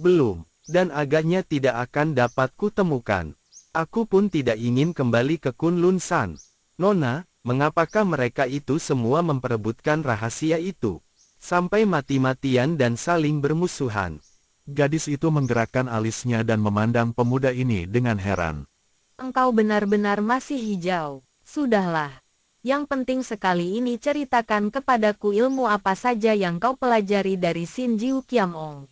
Belum, dan agaknya tidak akan dapat kutemukan. Aku pun tidak ingin kembali ke Kunlun San. Nona, mengapakah mereka itu semua memperebutkan rahasia itu? Sampai mati-matian dan saling bermusuhan. Gadis itu menggerakkan alisnya dan memandang pemuda ini dengan heran. Engkau benar-benar masih hijau. Sudahlah. Yang penting sekali ini ceritakan kepadaku ilmu apa saja yang kau pelajari dari Xin Jiu Kiamong.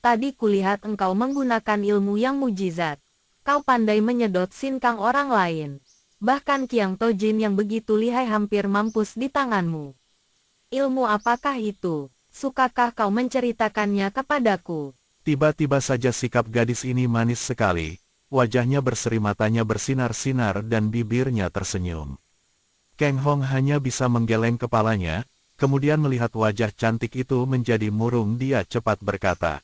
Tadi kulihat engkau menggunakan ilmu yang mujizat. Kau pandai menyedot sinkang orang lain. Bahkan Kiang Tojin yang begitu lihai hampir mampus di tanganmu. Ilmu apakah itu? Sukakah kau menceritakannya kepadaku? Tiba-tiba saja sikap gadis ini manis sekali. Wajahnya berseri, matanya bersinar-sinar dan bibirnya tersenyum. Kang Hong hanya bisa menggeleng kepalanya, kemudian melihat wajah cantik itu menjadi murung, dia cepat berkata.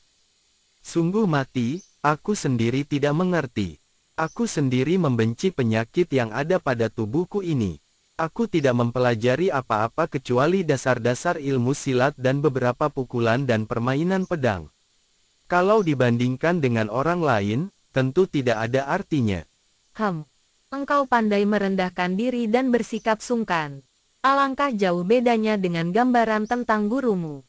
Sungguh mati, aku sendiri tidak mengerti. Aku sendiri membenci penyakit yang ada pada tubuhku ini. Aku tidak mempelajari apa-apa kecuali dasar-dasar ilmu silat dan beberapa pukulan dan permainan pedang. Kalau dibandingkan dengan orang lain, tentu tidak ada artinya. Engkau pandai merendahkan diri dan bersikap sungkan. Alangkah jauh bedanya dengan gambaran tentang gurumu.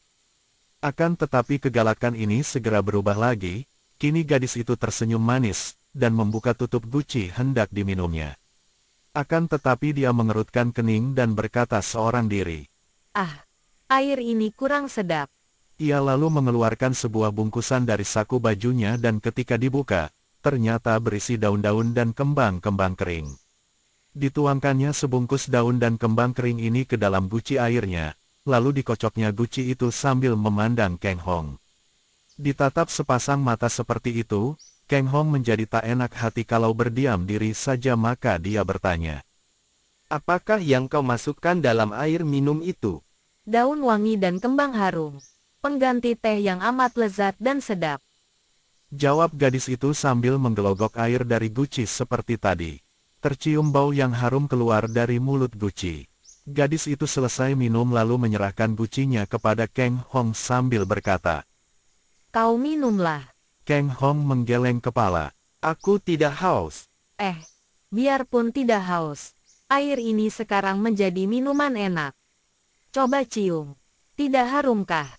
Akan tetapi kegalakan ini segera berubah lagi, kini gadis itu tersenyum manis, dan membuka tutup guci hendak diminumnya. Akan tetapi dia mengerutkan kening dan berkata seorang diri. Air ini kurang sedap. Ia lalu mengeluarkan sebuah bungkusan dari saku bajunya dan ketika dibuka, ternyata berisi daun-daun dan kembang-kembang kering. Dituangkannya sebungkus daun dan kembang kering ini ke dalam guci airnya, lalu dikocoknya guci itu sambil memandang Kang Hong. Ditatap sepasang mata seperti itu, Kang Hong menjadi tak enak hati kalau berdiam diri saja, maka dia bertanya. Apakah yang kau masukkan dalam air minum itu? Daun wangi dan kembang harum. Pengganti teh yang amat lezat dan sedap. Jawab gadis itu sambil menggelogok air dari guci seperti tadi. Tercium bau yang harum keluar dari mulut guci. Gadis itu selesai minum lalu menyerahkan gucinya kepada Kang Hong sambil berkata. Kau minumlah. Kang Hong menggeleng kepala. Aku tidak haus. Biarpun tidak haus. Air ini sekarang menjadi minuman enak. Coba cium. Tidak harumkah?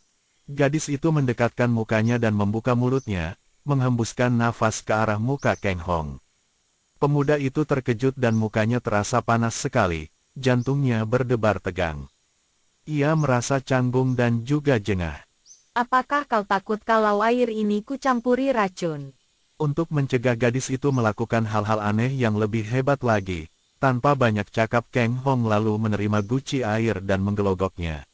Gadis itu mendekatkan mukanya dan membuka mulutnya, menghembuskan nafas ke arah muka Kang Hong. Pemuda itu terkejut dan mukanya terasa panas sekali, jantungnya berdebar tegang. Ia merasa canggung dan juga jengah. Apakah kau takut kalau air ini kucampuri racun? Untuk mencegah gadis itu melakukan hal-hal aneh yang lebih hebat lagi, tanpa banyak cakap Kang Hong lalu menerima guci air dan menggelogoknya.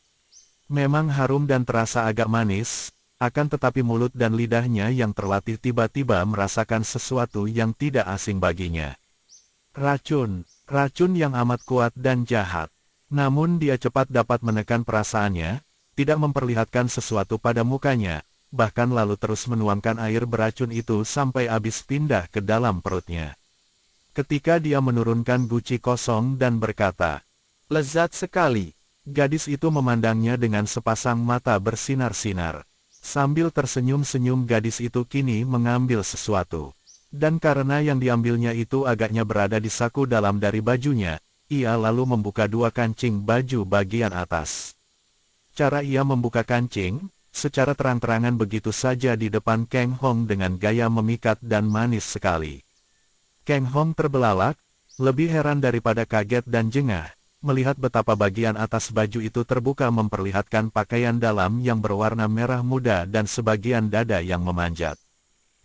Memang harum dan terasa agak manis, akan tetapi mulut dan lidahnya yang terlatih tiba-tiba merasakan sesuatu yang tidak asing baginya. Racun yang amat kuat dan jahat. Namun dia cepat dapat menekan perasaannya, tidak memperlihatkan sesuatu pada mukanya, bahkan lalu terus menuangkan air beracun itu sampai habis pindah ke dalam perutnya. Ketika dia menurunkan guci kosong dan berkata, lezat sekali. Gadis itu memandangnya dengan sepasang mata bersinar-sinar. Sambil tersenyum-senyum gadis itu kini mengambil sesuatu. Dan karena yang diambilnya itu agaknya berada di saku dalam dari bajunya, ia lalu membuka dua kancing baju bagian atas. Cara ia membuka kancing, secara terang-terangan begitu saja di depan Kang Hong dengan gaya memikat dan manis sekali. Kang Hong terbelalak, lebih heran daripada kaget dan jengah. Melihat betapa bagian atas baju itu terbuka memperlihatkan pakaian dalam yang berwarna merah muda dan sebagian dada yang memanjat.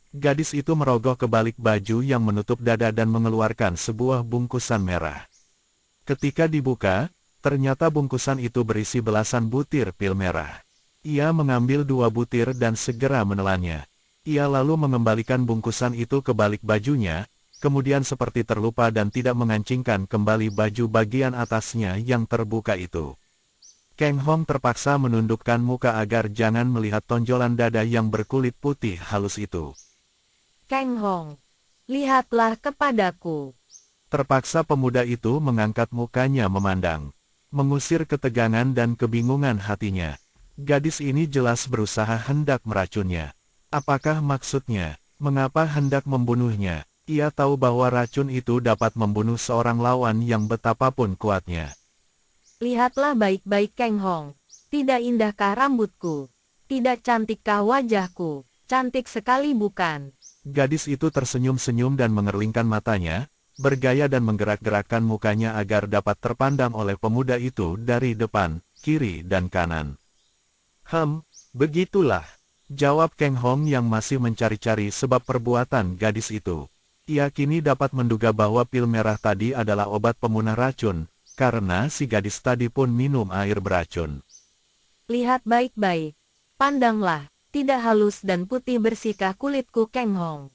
Gadis itu merogoh ke balik baju yang menutup dada dan mengeluarkan sebuah bungkusan merah. Ketika dibuka, ternyata bungkusan itu berisi belasan butir pil merah. Ia mengambil 2 butir dan segera menelannya. Ia lalu mengembalikan bungkusan itu ke balik bajunya, kemudian seperti terlupa dan tidak mengancingkan kembali baju bagian atasnya yang terbuka itu. Kang Hong terpaksa menundukkan muka agar jangan melihat tonjolan dada yang berkulit putih halus itu. Kang Hong, lihatlah kepadaku. Terpaksa pemuda itu mengangkat mukanya memandang. Mengusir ketegangan dan kebingungan hatinya. Gadis ini jelas berusaha hendak meracunnya. Apakah maksudnya? Mengapa hendak membunuhnya? Ia tahu bahwa racun itu dapat membunuh seorang lawan yang betapapun kuatnya. Lihatlah baik-baik Kang Hong. Tidak indahkah rambutku? Tidak cantikkah wajahku? Cantik sekali bukan? Gadis itu tersenyum-senyum dan mengerlingkan matanya, bergaya dan menggerak-gerakkan mukanya agar dapat terpandang oleh pemuda itu dari depan, kiri dan kanan. Begitulah. Jawab Kang Hong yang masih mencari-cari sebab perbuatan gadis itu. Ia kini dapat menduga bahwa pil merah tadi adalah obat pemunah racun, karena si gadis tadi pun minum air beracun. Lihat baik-baik. Pandanglah, tidak halus dan putih bersihkah kulitku Kang Hong?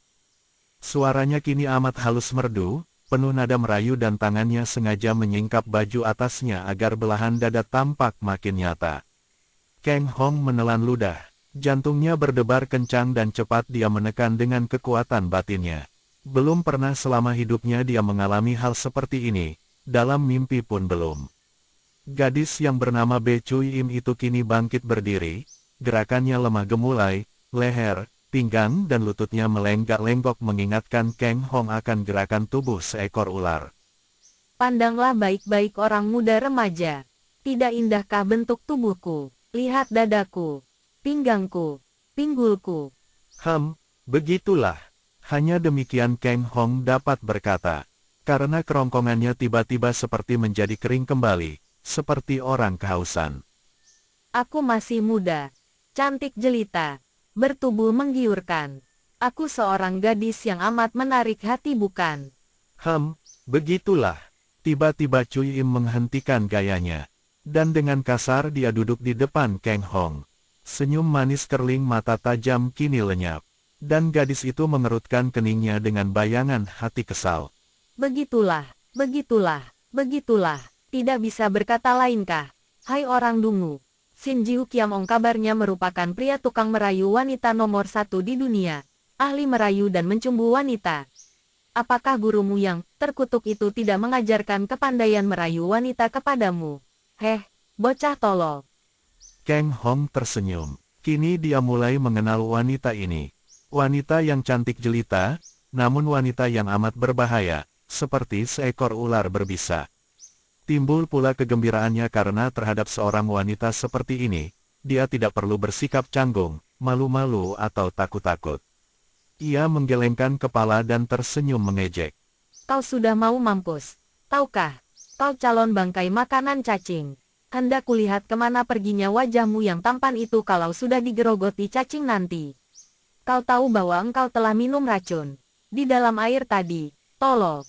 Suaranya kini amat halus merdu, penuh nada merayu dan tangannya sengaja menyingkap baju atasnya agar belahan dada tampak makin nyata. Kang Hong menelan ludah. Jantungnya berdebar kencang dan cepat dia menekan dengan kekuatan batinnya. Belum pernah selama hidupnya dia mengalami hal seperti ini, dalam mimpi pun belum. Gadis yang bernama Be Cui Im itu kini bangkit berdiri, gerakannya lemah gemulai, leher, pinggang dan lututnya melenggak-lenggok mengingatkan Kang Hong akan gerakan tubuh seekor ular. Pandanglah baik-baik orang muda remaja. Tidak indahkah bentuk tubuhku? Lihat dadaku, pinggangku, pinggulku. Begitulah. Hanya demikian Kang Hong dapat berkata, karena kerongkongannya tiba-tiba seperti menjadi kering kembali, seperti orang kehausan. Aku masih muda, cantik jelita, bertubuh menggiurkan. Aku seorang gadis yang amat menarik hati bukan? Begitulah. Tiba-tiba Cui Im menghentikan gayanya. Dan dengan kasar dia duduk di depan Kang Hong. Senyum manis kerling mata tajam kini lenyap. Dan gadis itu mengerutkan keningnya dengan bayangan hati kesal. Begitulah, begitulah, begitulah. Tidak bisa berkata lainkah? Hai orang dungu. Sin Jiu Kiamong kabarnya merupakan pria tukang merayu wanita nomor 1 di dunia. Ahli merayu dan mencumbu wanita. Apakah gurumu yang terkutuk itu tidak mengajarkan kepandaian merayu wanita kepadamu? Bocah tolol. Kang Hong tersenyum. Kini dia mulai mengenal wanita ini. Wanita yang cantik jelita, namun wanita yang amat berbahaya, seperti seekor ular berbisa. Timbul pula kegembiraannya karena terhadap seorang wanita seperti ini, dia tidak perlu bersikap canggung, malu-malu atau takut-takut. Ia menggelengkan kepala dan tersenyum mengejek. Kau sudah mau mampus. Tahukah? Kau calon bangkai makanan cacing. Hendak kulihat kemana perginya wajahmu yang tampan itu kalau sudah digerogoti cacing nanti. Kau tahu bahwa engkau telah minum racun. Di dalam air tadi, tolol.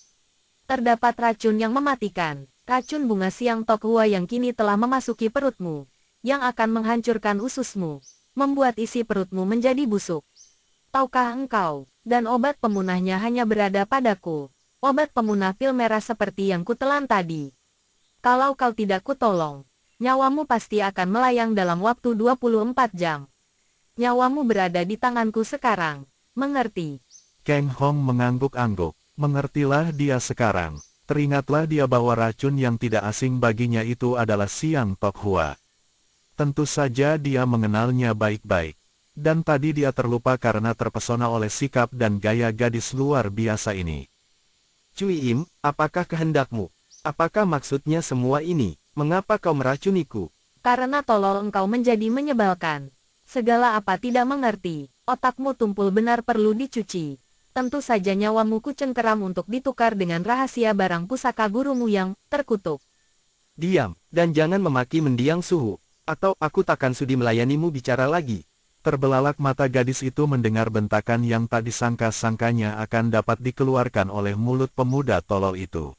Terdapat racun yang mematikan. Racun bunga siang tok hua yang kini telah memasuki perutmu. Yang akan menghancurkan ususmu. Membuat isi perutmu menjadi busuk. Tahukah engkau, dan obat pemunahnya hanya berada padaku. Obat pemunah pil merah seperti yang kutelan tadi. Kalau kau tidak kutolong, nyawamu pasti akan melayang dalam waktu 24 jam. Nyawamu berada di tanganku sekarang. Mengerti? Kang Hong mengangguk-angguk. Mengertilah dia sekarang. Teringatlah dia bahwa racun yang tidak asing baginya itu adalah Siang Tok Hua. Tentu saja dia mengenalnya baik-baik. Dan tadi dia terlupa karena terpesona oleh sikap dan gaya gadis luar biasa ini. Cui Im, apakah kehendakmu? Apakah maksudnya semua ini? Mengapa kau meracuniku? Karena tolol engkau menjadi menyebalkan. Segala apa tidak mengerti. Otakmu tumpul benar perlu dicuci. Tentu saja nyawamu kucengkeram untuk ditukar dengan rahasia barang pusaka gurumu yang terkutuk. Diam, dan jangan memaki mendiang suhu. Atau aku takkan sudi melayanimu bicara lagi. Terbelalak mata gadis itu mendengar bentakan yang tak disangka-sangkanya akan dapat dikeluarkan oleh mulut pemuda tolol itu.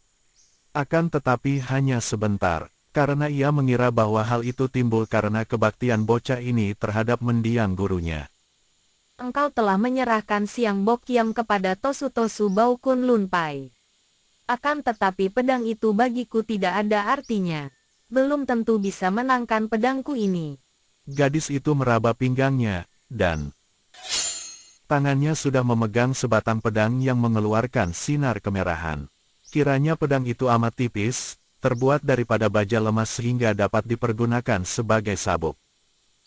Akan tetapi hanya sebentar, karena ia mengira bahwa hal itu timbul karena kebaktian bocah ini terhadap mendiang gurunya. Engkau telah menyerahkan Siang Bok Kiam kepada Tosu-Tosu Baukun Lunpai. Akan tetapi pedang itu bagiku tidak ada artinya. Belum tentu bisa menangkan pedangku ini. Gadis itu meraba pinggangnya, dan tangannya sudah memegang sebatang pedang yang mengeluarkan sinar kemerahan. Kiranya pedang itu amat tipis, terbuat daripada baja lemas sehingga dapat dipergunakan sebagai sabuk.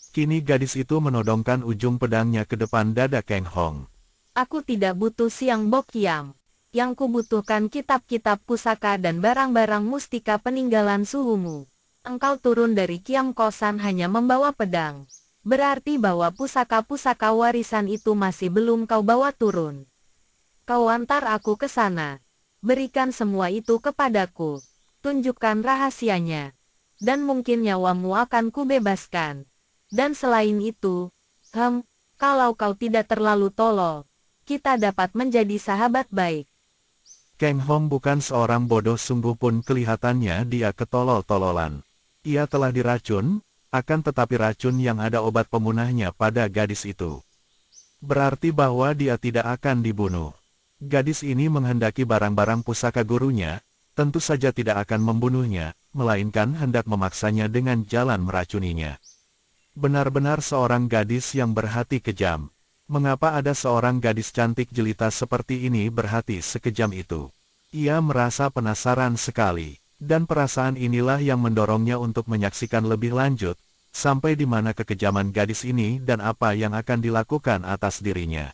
Kini gadis itu menodongkan ujung pedangnya ke depan dada Kang Hong. Aku tidak butuh Siang Bok Kiam. Yang kubutuhkan kitab-kitab pusaka dan barang-barang mustika peninggalan suhumu. Engkau turun dari Kiam Kosan hanya membawa pedang. Berarti bahwa pusaka-pusaka warisan itu masih belum kau bawa turun. Kau antar aku ke sana. Berikan semua itu kepadaku. Tunjukkan rahasianya. Dan mungkin nyawamu akan kubebaskan. Dan selain itu, kalau kau tidak terlalu tolol, kita dapat menjadi sahabat baik. Kang Hong bukan seorang bodoh, sungguh pun kelihatannya dia ketolol-tololan. Ia telah diracun, akan tetapi racun yang ada obat pemunahnya pada gadis itu. Berarti bahwa dia tidak akan dibunuh. Gadis ini menghendaki barang-barang pusaka gurunya, tentu saja tidak akan membunuhnya, melainkan hendak memaksanya dengan jalan meracuninya. Benar-benar seorang gadis yang berhati kejam. Mengapa ada seorang gadis cantik jelita seperti ini berhati sekejam itu? Ia merasa penasaran sekali, dan perasaan inilah yang mendorongnya untuk menyaksikan lebih lanjut, sampai di mana kekejaman gadis ini dan apa yang akan dilakukan atas dirinya.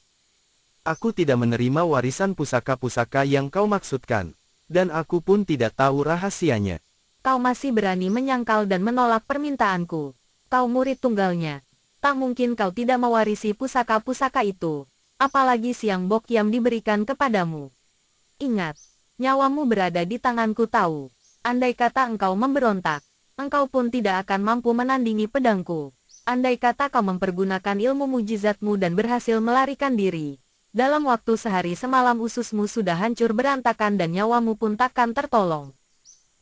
Aku tidak menerima warisan pusaka-pusaka yang kau maksudkan, dan aku pun tidak tahu rahasianya. Kau masih berani menyangkal dan menolak permintaanku. Kau murid tunggalnya. Tak mungkin kau tidak mewarisi pusaka-pusaka itu. Apalagi Siang Bok Kiam diberikan kepadamu. Ingat, nyawamu berada di tanganku tahu. Andai kata engkau memberontak, engkau pun tidak akan mampu menandingi pedangku. Andai kata kau mempergunakan ilmu mujizatmu dan berhasil melarikan diri. Dalam waktu sehari semalam ususmu sudah hancur berantakan dan nyawamu pun takkan tertolong.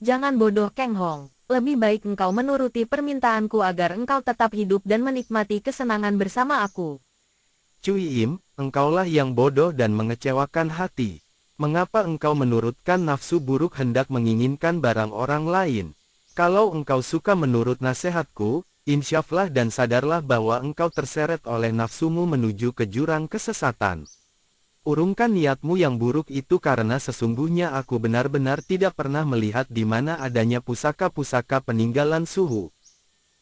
Jangan bodoh Kang Hong. Lebih baik engkau menuruti permintaanku agar engkau tetap hidup dan menikmati kesenangan bersama aku. Cui Im, engkaulah yang bodoh dan mengecewakan hati. Mengapa engkau menurutkan nafsu buruk hendak menginginkan barang orang lain? Kalau engkau suka menurut nasihatku, insyaflah dan sadarlah bahwa engkau terseret oleh nafsumu menuju ke jurang kesesatan. Urungkan niatmu yang buruk itu karena sesungguhnya aku benar-benar tidak pernah melihat di mana adanya pusaka-pusaka peninggalan suhu.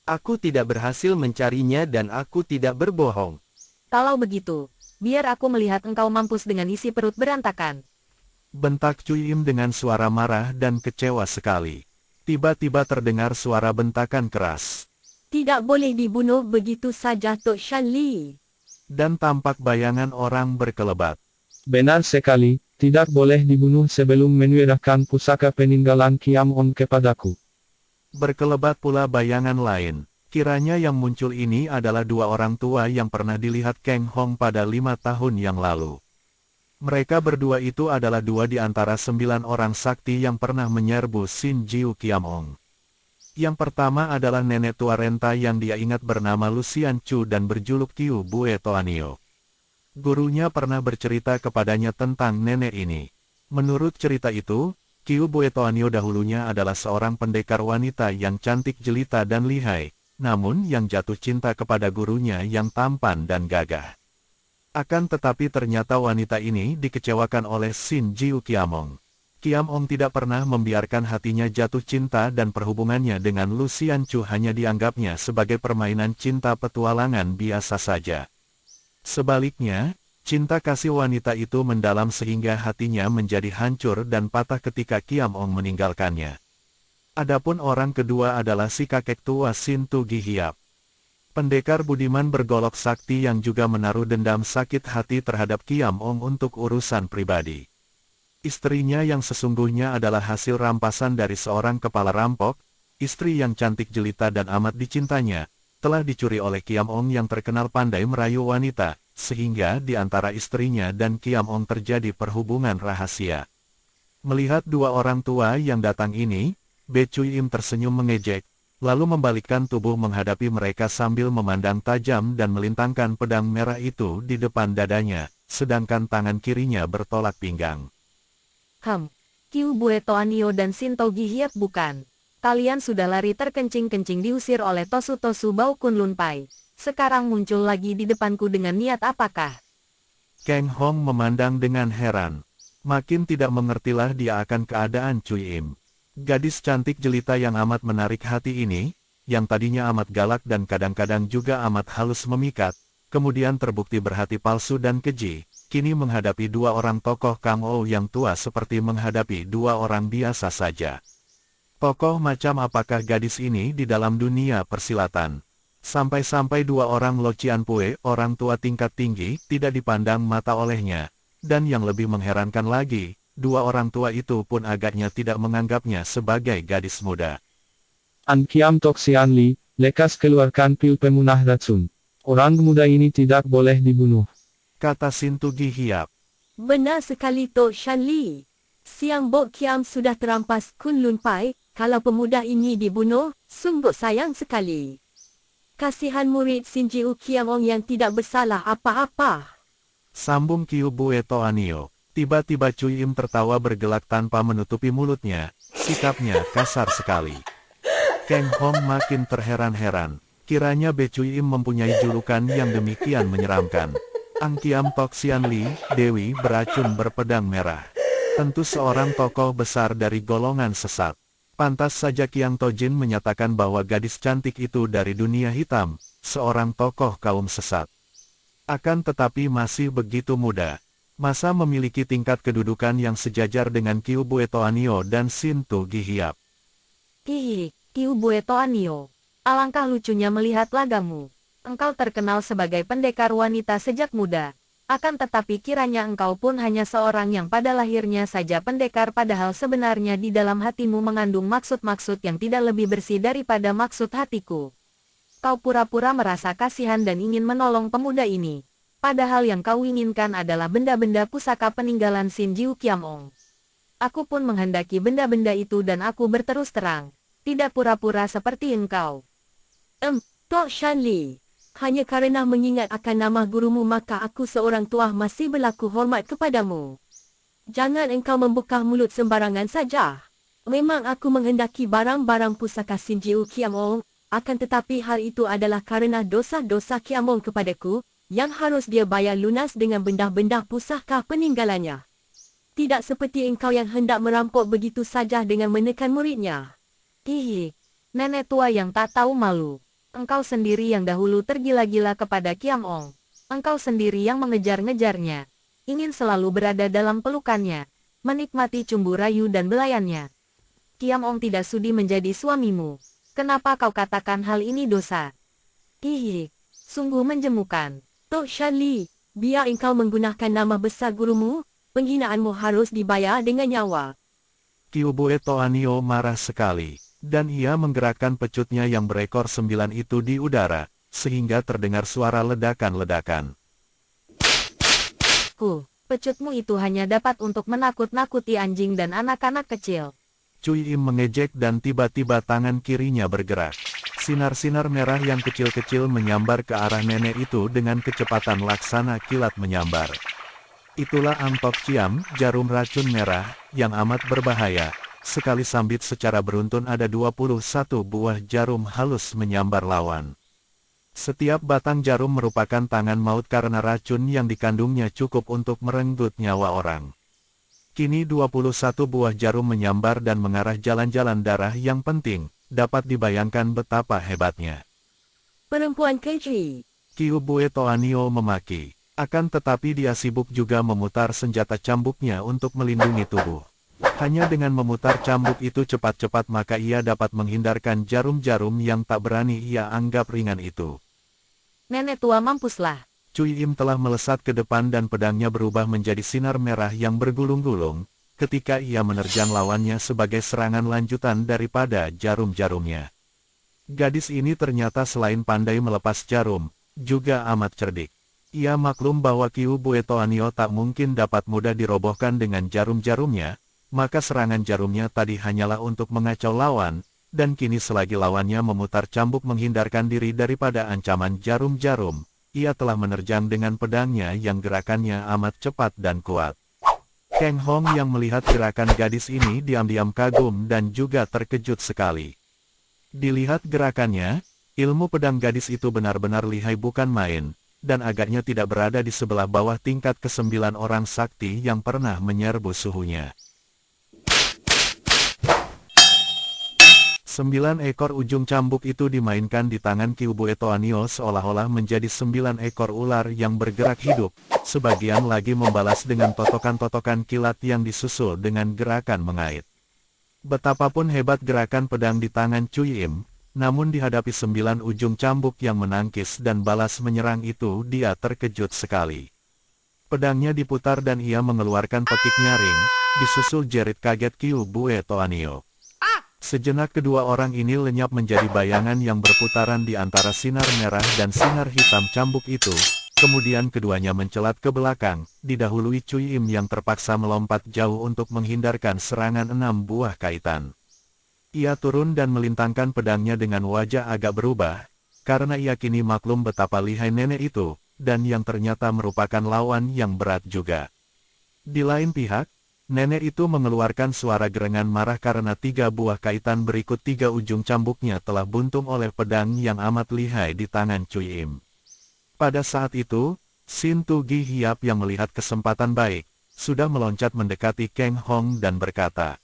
Aku tidak berhasil mencarinya dan aku tidak berbohong. Kalau begitu, biar aku melihat engkau mampus dengan isi perut berantakan. Bentak Cui Im dengan suara marah dan kecewa sekali. Tiba-tiba terdengar suara bentakan keras. Tidak boleh dibunuh begitu saja Tok Shanli. Dan tampak bayangan orang berkelebat. Benar sekali, tidak boleh dibunuh sebelum menyerahkan pusaka peninggalan Kiam Ong kepadaku. Berkelebat pula bayangan lain. Kiranya yang muncul ini adalah dua orang tua yang pernah dilihat Kang Hong pada 5 tahun yang lalu. Mereka berdua itu adalah dua di antara 9 orang sakti yang pernah menyerbu Sin Jiu Kiam Ong. Yang pertama adalah nenek tua renta yang dia ingat bernama Lucian Chu dan berjuluk Kiu Bue Toanio. Gurunya pernah bercerita kepadanya tentang nenek ini. Menurut cerita itu, Kiu Bue Toanio dahulunya adalah seorang pendekar wanita yang cantik jelita dan lihai, namun yang jatuh cinta kepada gurunya yang tampan dan gagah. Akan tetapi ternyata wanita ini dikecewakan oleh Sin Jiu Kiam Ong. Kiam Ong tidak pernah membiarkan hatinya jatuh cinta dan perhubungannya dengan Lucian Chu hanya dianggapnya sebagai permainan cinta petualangan biasa saja. Sebaliknya, cinta kasih wanita itu mendalam sehingga hatinya menjadi hancur dan patah ketika Kiam Ong meninggalkannya. Adapun orang kedua adalah si kakek tua Sin Tu Gi Hiap. Pendekar budiman bergolok sakti yang juga menaruh dendam sakit hati terhadap Kiam Ong untuk urusan pribadi. Istrinya yang sesungguhnya adalah hasil rampasan dari seorang kepala rampok, istri yang cantik jelita dan amat dicintanya, telah dicuri oleh Kiam Ong yang terkenal pandai merayu wanita, sehingga di antara istrinya dan Kiam Ong terjadi perhubungan rahasia. Melihat dua orang tua yang datang ini, Be Cui Im tersenyum mengejek, lalu membalikkan tubuh menghadapi mereka sambil memandang tajam dan melintangkan pedang merah itu di depan dadanya, sedangkan tangan kirinya bertolak pinggang. Kiu Bue Toanio dan Sin To Gi Hiap bukan? Kalian sudah lari terkencing-kencing diusir oleh Tosu-Tosu Bau Kunlun Pai. Sekarang muncul lagi di depanku dengan niat apakah? Kang Hong memandang dengan heran. Makin tidak mengertilah dia akan keadaan Cui Im. Gadis cantik jelita yang amat menarik hati ini, yang tadinya amat galak dan kadang-kadang juga amat halus memikat, kemudian terbukti berhati palsu dan keji, kini menghadapi dua orang tokoh Kang Ou yang tua seperti menghadapi dua orang biasa saja. Tokoh macam apakah gadis ini di dalam dunia persilatan? Sampai-sampai dua orang Lo Cianpue, orang tua tingkat tinggi, tidak dipandang mata olehnya. Dan yang lebih mengherankan lagi, dua orang tua itu pun agaknya tidak menganggapnya sebagai gadis muda. An Kiam Tok Sian Li, lekas keluarkan pil pemunah racun. Orang muda ini tidak boleh dibunuh. Kata Sin Tugi Hiap. Benar sekali Tok Shan Li. Siang Bok Kiam sudah terampas Kun Lun Pai, kalau pemuda ini dibunuh, sungguh sayang sekali. Kasihan murid Sin Jiu Kiam Ong yang tidak bersalah apa-apa. Sambung Kiu Bue Toanio. Tiba-tiba Cui Im tertawa bergelak tanpa menutupi mulutnya, sikapnya kasar sekali. Kang Hong makin terheran-heran, kiranya Be Cui Im mempunyai julukan yang demikian menyeramkan. Ang Kiam Tok Sian Li, Dewi beracun berpedang merah. Tentu seorang tokoh besar dari golongan sesat. Pantas saja Kiang Tojin menyatakan bahwa gadis cantik itu dari dunia hitam, seorang tokoh kaum sesat. Akan tetapi masih begitu muda. Masa memiliki tingkat kedudukan yang sejajar dengan Kiu Bue Toanio dan Sin Tugi Hiap. Hihi, Kiu Bue Toanio. Alangkah lucunya melihat lagamu. Engkau terkenal sebagai pendekar wanita sejak muda. Akan tetapi kiranya engkau pun hanya seorang yang pada lahirnya saja pendekar padahal sebenarnya di dalam hatimu mengandung maksud-maksud yang tidak lebih bersih daripada maksud hatiku. Kau pura-pura merasa kasihan dan ingin menolong pemuda ini. Padahal yang kau inginkan adalah benda-benda pusaka peninggalan Sin Jiu Kiam Ong. Aku pun menghendaki benda-benda itu dan aku berterus terang. Tidak pura-pura seperti engkau. Tok Shan Li. Hanya karena mengingat akan nama gurumu maka aku seorang tua masih berlaku hormat kepadamu. Jangan engkau membuka mulut sembarangan saja. Memang aku menghendaki barang-barang pusaka Sin Jiu Kiam Ong, akan tetapi hal itu adalah karena dosa-dosa Kiam Ong kepadaku, yang harus dia bayar lunas dengan benda-benda pusaka peninggalannya. Tidak seperti engkau yang hendak merampok begitu saja dengan menekan muridnya. Hihi, nenek tua yang tak tahu malu. Engkau sendiri yang dahulu tergila-gila kepada Kiam Ong. Engkau sendiri yang mengejar-ngejarnya. Ingin selalu berada dalam pelukannya. Menikmati cumbu rayu dan belayannya. Kiam Ong tidak sudi menjadi suamimu. Kenapa kau katakan hal ini dosa? Hihi, sungguh menjemukan. Tok Shan Li, biar engkau menggunakan nama besar gurumu, penghinaanmu harus dibayar dengan nyawa. Kiu Bue Toanio marah sekali. Dan ia menggerakkan pecutnya yang berekor 9 itu di udara, sehingga terdengar suara ledakan-ledakan. Pecutmu itu hanya dapat untuk menakut-nakuti anjing dan anak-anak kecil. Cui Im mengejek dan tiba-tiba tangan kirinya bergerak. Sinar-sinar merah yang kecil-kecil menyambar ke arah nenek itu dengan kecepatan laksana kilat menyambar. Itulah Ang Tok Ciam, jarum racun merah, yang amat berbahaya. Sekali sambit secara beruntun ada 21 buah jarum halus menyambar lawan. Setiap batang jarum merupakan tangan maut karena racun yang dikandungnya cukup untuk merenggut nyawa orang. Kini 21 buah jarum menyambar dan mengarah jalan-jalan darah yang penting, dapat dibayangkan betapa hebatnya. Perempuan keji. Kiu Bue Toanio memaki. Akan tetapi dia sibuk juga memutar senjata cambuknya untuk melindungi tubuh. Hanya dengan memutar cambuk itu cepat-cepat maka ia dapat menghindarkan jarum-jarum yang tak berani ia anggap ringan itu. Nenek tua mampuslah. Cui Im telah melesat ke depan dan pedangnya berubah menjadi sinar merah yang bergulung-gulung, ketika ia menerjang lawannya sebagai serangan lanjutan daripada jarum-jarumnya. Gadis ini ternyata selain pandai melepas jarum, juga amat cerdik. Ia maklum bahwa Kiu Bue Toanio tak mungkin dapat mudah dirobohkan dengan jarum-jarumnya, maka serangan jarumnya tadi hanyalah untuk mengacau lawan, dan kini selagi lawannya memutar cambuk menghindarkan diri daripada ancaman jarum-jarum, ia telah menerjang dengan pedangnya yang gerakannya amat cepat dan kuat. Kang Hong yang melihat gerakan gadis ini diam-diam kagum dan juga terkejut sekali. Dilihat gerakannya, ilmu pedang gadis itu benar-benar lihai bukan main, dan agaknya tidak berada di sebelah bawah tingkat ke-9 orang sakti yang pernah menyerbu suhunya. 9 ekor ujung cambuk itu dimainkan di tangan Qiu Buetoanio seolah-olah menjadi 9 ekor ular yang bergerak hidup, sebagian lagi membalas dengan totokan-totokan kilat yang disusul dengan gerakan mengait. Betapapun hebat gerakan pedang di tangan Cui Im, namun dihadapi 9 ujung cambuk yang menangkis dan balas menyerang itu dia terkejut sekali. Pedangnya diputar dan ia mengeluarkan pekik nyaring, disusul jerit kaget Qiu Buetoanio. Sejenak kedua orang ini lenyap menjadi bayangan yang berputaran di antara sinar merah dan sinar hitam cambuk itu, kemudian keduanya mencelat ke belakang, didahului Cui Im yang terpaksa melompat jauh untuk menghindarkan serangan 6 buah kaitan. Ia turun dan melintangkan pedangnya dengan wajah agak berubah, karena ia kini maklum betapa lihai nenek itu, dan yang ternyata merupakan lawan yang berat juga. Di lain pihak, nenek itu mengeluarkan suara gerengan marah karena 3 buah kaitan berikut 3 ujung cambuknya telah buntung oleh pedang yang amat lihai di tangan Cui Im. Pada saat itu, Sin Tu Gi Hiap yang melihat kesempatan baik, sudah meloncat mendekati Kang Hong dan berkata,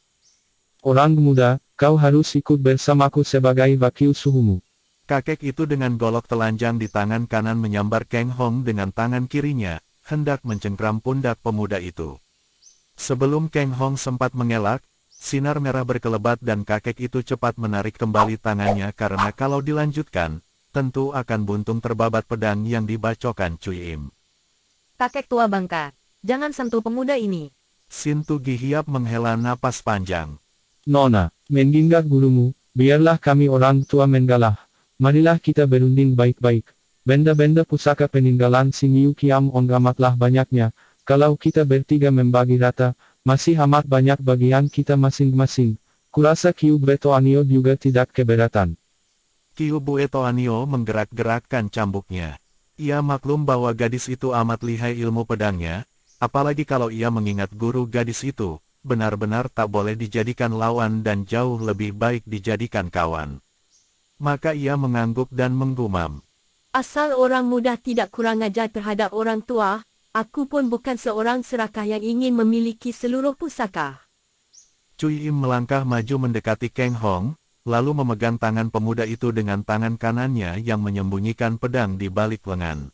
Orang muda, kau harus ikut bersamaku sebagai wakil suhumu. kakek itu dengan golok telanjang di tangan kanan menyambar Kang Hong dengan tangan kirinya, hendak mencengkram pundak pemuda itu. Sebelum Kang Hong sempat mengelak, sinar merah berkelebat dan kakek itu cepat menarik kembali tangannya karena kalau dilanjutkan, tentu akan buntung terbabat pedang yang dibacokkan Cui Im. Kakek tua bangka, jangan sentuh pemuda ini. Sin Tu Gi Hiap menghela napas panjang. Nona, mengingat gurumu, biarlah kami orang tua mengalah. Marilah kita berunding baik-baik. Benda-benda pusaka peninggalan Sin Yu Qiam Ong amatlah banyaknya. Kalau kita bertiga membagi rata, masih amat banyak bagian kita masing-masing. Kurasa Qiu Buetoanio juga tidak keberatan. Qiu Buetoanio menggerak-gerakkan cambuknya. Ia maklum bahwa gadis itu amat lihai ilmu pedangnya, apalagi kalau ia mengingat guru gadis itu, benar-benar tak boleh dijadikan lawan dan jauh lebih baik dijadikan kawan. Maka ia mengangguk dan menggumam. Asal orang muda tidak kurang ajar terhadap orang tua, aku pun bukan seorang serakah yang ingin memiliki seluruh pusaka. Cui Im melangkah maju mendekati Kang Hong, lalu memegang tangan pemuda itu dengan tangan kanannya yang menyembunyikan pedang di balik lengan.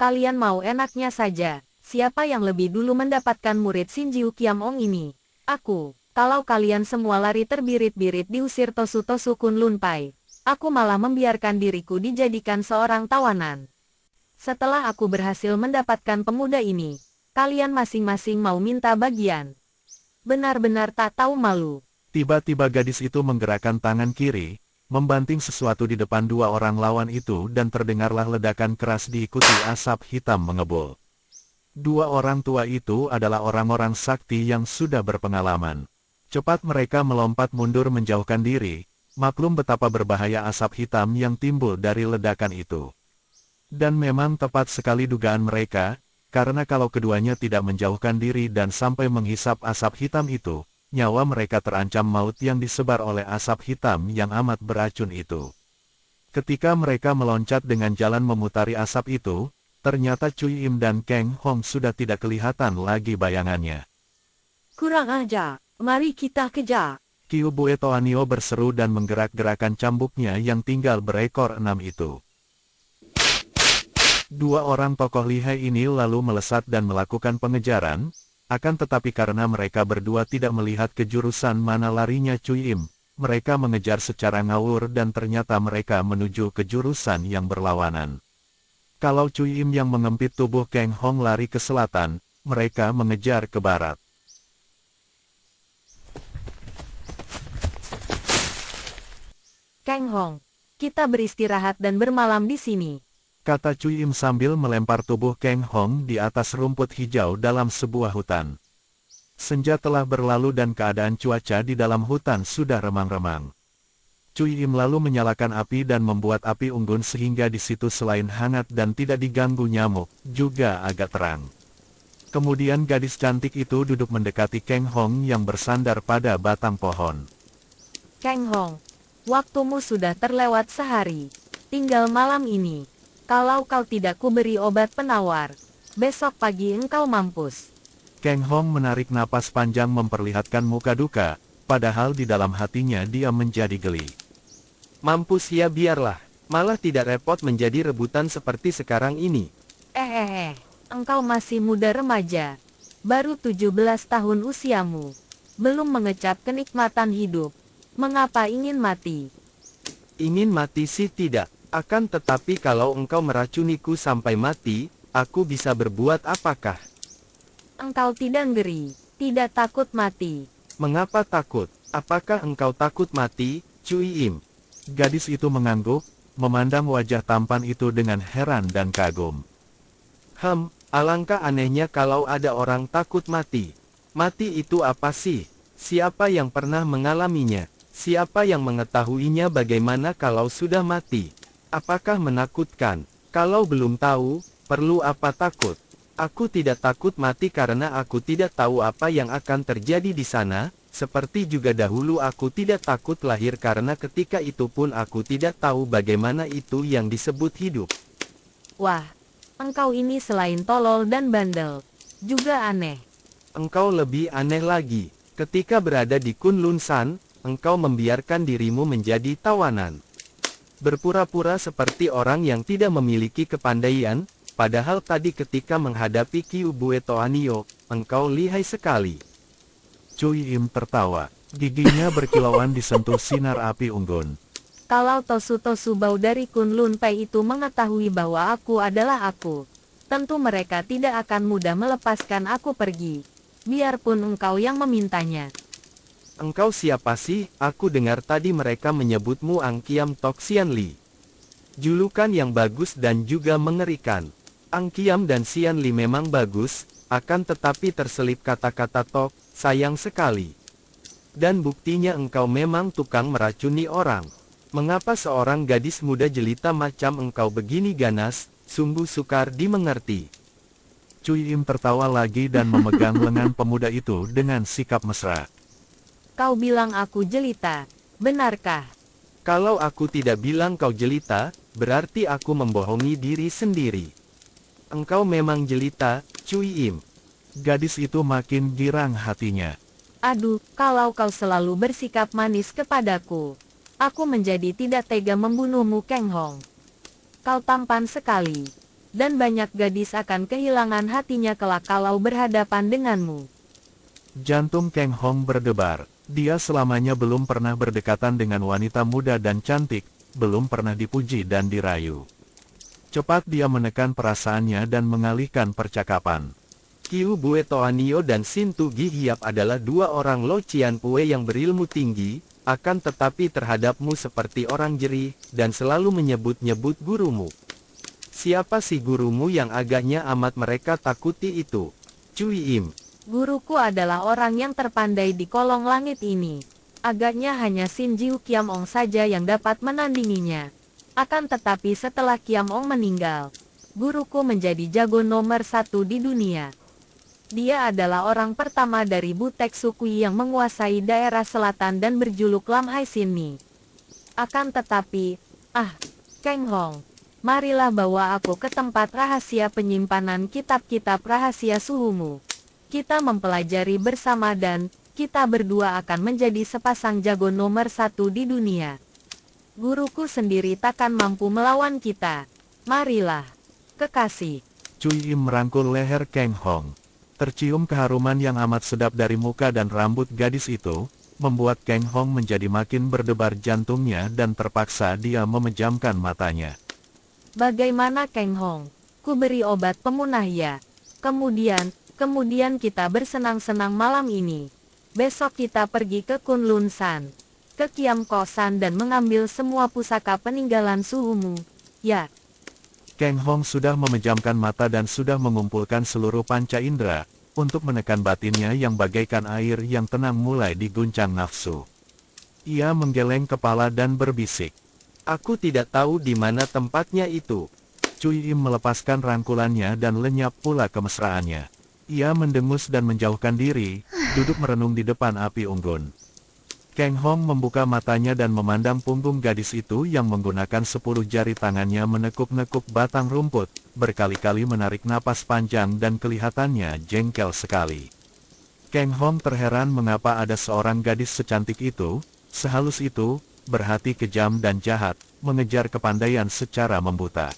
Kalian mau enaknya saja. Siapa yang lebih dulu mendapatkan murid Sin Jiu Qiam Ong ini? Aku. Kalau kalian semua lari terbirit-birit diusir Tosu-Tosu Kun Lun Pai, aku malah membiarkan diriku dijadikan seorang tawanan. Setelah aku berhasil mendapatkan pemuda ini, kalian masing-masing mau minta bagian. Benar-benar tak tahu malu. Tiba-tiba gadis itu menggerakkan tangan kiri, membanting sesuatu di depan 2 orang lawan itu dan terdengarlah ledakan keras diikuti asap hitam mengebul. 2 orang tua itu adalah orang-orang sakti yang sudah berpengalaman. Cepat mereka melompat mundur menjauhkan diri, maklum betapa berbahaya asap hitam yang timbul dari ledakan itu. Dan memang tepat sekali dugaan mereka, karena kalau keduanya tidak menjauhkan diri dan sampai menghisap asap hitam itu, nyawa mereka terancam maut yang disebar oleh asap hitam yang amat beracun itu. Ketika mereka meloncat dengan jalan memutari asap itu, ternyata Cui Im dan Kang Hong sudah tidak kelihatan lagi bayangannya. Kurang ajar, mari kita kejar. Qiu Buetoanio berseru dan menggerak-gerakan cambuknya yang tinggal berekor 6 itu. 2 orang tokoh lihai ini lalu melesat dan melakukan pengejaran, akan tetapi karena mereka berdua tidak melihat ke jurusan mana larinya Cui Im, mereka mengejar secara ngawur dan ternyata mereka menuju ke jurusan yang berlawanan. Kalau Cui Im yang mengempit tubuh Kang Hong lari ke selatan, mereka mengejar ke barat. Kang Hong, kita beristirahat dan bermalam di sini. Kata Cui Im sambil melempar tubuh Kang Hong di atas rumput hijau dalam sebuah hutan. Senja telah berlalu dan keadaan cuaca di dalam hutan sudah remang-remang. Cui Im lalu menyalakan api dan membuat api unggun sehingga di situ selain hangat dan tidak diganggu nyamuk, juga agak terang. Kemudian gadis cantik itu duduk mendekati Kang Hong yang bersandar pada batang pohon. Kang Hong, waktumu sudah terlewat sehari. Tinggal malam ini. Kalau kau tidak kuberi obat penawar, besok pagi engkau mampus. Kang Hong menarik napas panjang memperlihatkan muka duka, padahal di dalam hatinya dia menjadi geli. Mampus ya, biarlah. Malah tidak repot menjadi rebutan seperti sekarang ini. Engkau masih muda remaja. Baru 17 tahun usiamu. Belum mengecap kenikmatan hidup. Mengapa ingin mati? Ingin mati sih tidak. Akan tetapi kalau engkau meracuniku sampai mati, aku bisa berbuat apakah? Engkau tidak ngeri, tidak takut mati. Mengapa takut? Apakah engkau takut mati, Cui Im? Gadis itu mengangguk, memandang wajah tampan itu dengan heran dan kagum. Alangkah anehnya kalau ada orang takut mati. Mati itu apa sih? Siapa yang pernah mengalaminya? Siapa yang mengetahuinya? Bagaimana kalau sudah mati? Apakah menakutkan? Kalau belum tahu, perlu apa takut? Aku tidak takut mati karena aku tidak tahu apa yang akan terjadi di sana, seperti juga dahulu aku tidak takut lahir karena ketika itu pun aku tidak tahu bagaimana itu yang disebut hidup. Wah, engkau ini selain tolol dan bandel, juga aneh. Engkau lebih aneh lagi. Ketika berada di Kunlun San, engkau membiarkan dirimu menjadi tawanan. Berpura-pura seperti orang yang tidak memiliki kepandaian, padahal tadi ketika menghadapi Kyu Bue Toanio, engkau lihai sekali. Cui Im tertawa, giginya berkilauan disentuh sinar api unggun. Kalau Tosu-Tosu Bau dari Kunlun Pai itu mengetahui bahwa aku adalah aku, tentu mereka tidak akan mudah melepaskan aku pergi. Biarpun engkau yang memintanya. Engkau siapa sih? Aku dengar tadi mereka menyebutmu Ang Kiam Tok Sian Li. Julukan yang bagus dan juga mengerikan. Ang Kiam dan Sian Li memang bagus, akan tetapi terselip kata-kata Tok, sayang sekali. Dan buktinya engkau memang tukang meracuni orang. Mengapa seorang gadis muda jelita macam engkau begini ganas? Sungguh sukar dimengerti. Cui Im tertawa lagi dan memegang lengan pemuda itu dengan sikap mesra. Kau bilang aku jelita, benarkah? Kalau aku tidak bilang kau jelita, berarti aku membohongi diri sendiri. Engkau memang jelita, Cui Im. Gadis itu makin girang hatinya. Aduh, kalau kau selalu bersikap manis kepadaku, aku menjadi tidak tega membunuhmu, Keng Hong. Kau tampan sekali, dan banyak gadis akan kehilangan hatinya kelak kalau berhadapan denganmu. Jantung Keng Hong berdebar. Dia selamanya belum pernah berdekatan dengan wanita muda dan cantik, belum pernah dipuji dan dirayu. Cepat dia menekan perasaannya dan mengalihkan percakapan. Kyu Bue Toanio dan Sin Tu Gi Hiap adalah dua orang Lo Cian Pue yang berilmu tinggi, akan tetapi terhadapmu seperti orang jerih, dan selalu menyebut-nyebut gurumu. Siapa si gurumu yang agaknya amat mereka takuti itu? Cui Im. Guruku adalah orang yang terpandai di kolong langit ini. Agaknya hanya Sin Jiu Kiam Ong saja yang dapat menandinginya. Akan tetapi setelah Kiam Ong meninggal, guruku menjadi jago nomor 1 di dunia. Dia adalah orang pertama dari Butek Sukui yang menguasai daerah selatan dan berjuluk Lam Hai Sin Ni. Akan tetapi, Keng Hong, marilah bawa aku ke tempat rahasia penyimpanan kitab-kitab rahasia suhumu. Kita mempelajari bersama dan kita berdua akan menjadi sepasang jago nomor 1 di dunia. Guruku sendiri takkan mampu melawan kita. Marilah, kekasih. Cui Im merangkul leher Keng Hong. Tercium keharuman yang amat sedap dari muka dan rambut gadis itu, membuat Keng Hong menjadi makin berdebar jantungnya dan terpaksa dia memejamkan matanya. Bagaimana Keng Hong? Ku beri obat pemunah ya. Kemudian kita bersenang-senang malam ini. Besok kita pergi ke Kunlun San, ke Kiam Ko San dan mengambil semua pusaka peninggalan suhumu. Ya. Keng Hong sudah memejamkan mata dan sudah mengumpulkan seluruh panca indera, untuk menekan batinnya yang bagaikan air yang tenang mulai diguncang nafsu. Ia menggeleng kepala dan berbisik. Aku tidak tahu di mana tempatnya itu. Cui Im melepaskan rangkulannya dan lenyap pula kemesraannya. Ia mendengus dan menjauhkan diri, duduk merenung di depan api unggun. Keng Hong membuka matanya dan memandang punggung gadis itu yang menggunakan 10 jari tangannya menekuk-nekuk batang rumput, berkali-kali menarik napas panjang dan kelihatannya jengkel sekali. Kang Hong terheran mengapa ada seorang gadis secantik itu, sehalus itu, berhati kejam dan jahat, mengejar kepandaian secara membuta.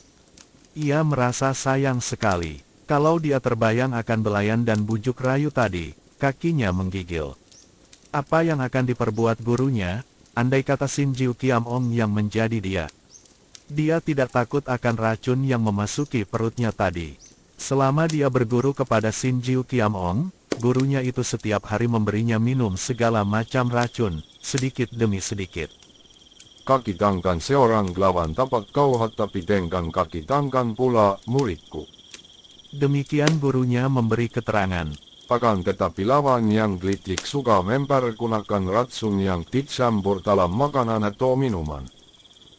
Ia merasa sayang sekali. Kalau dia terbayang akan belayan dan bujuk rayu tadi, kakinya menggigil. Apa yang akan diperbuat gurunya, andai kata Sin Jiu Kiam Ong yang menjadi dia? Dia tidak takut akan racun yang memasuki perutnya tadi. Selama dia berguru kepada Sin Jiu Kiam Ong, gurunya itu setiap hari memberinya minum segala macam racun, sedikit demi sedikit. Kaki tangan seorang lawan tapak kau tapi dengan kaki tangan pula muridku. Demikian gurunya memberi keterangan. Akan tetapi lawan yang gelitik suka mempergunakan racun yang dicampur dalam makanan atau minuman.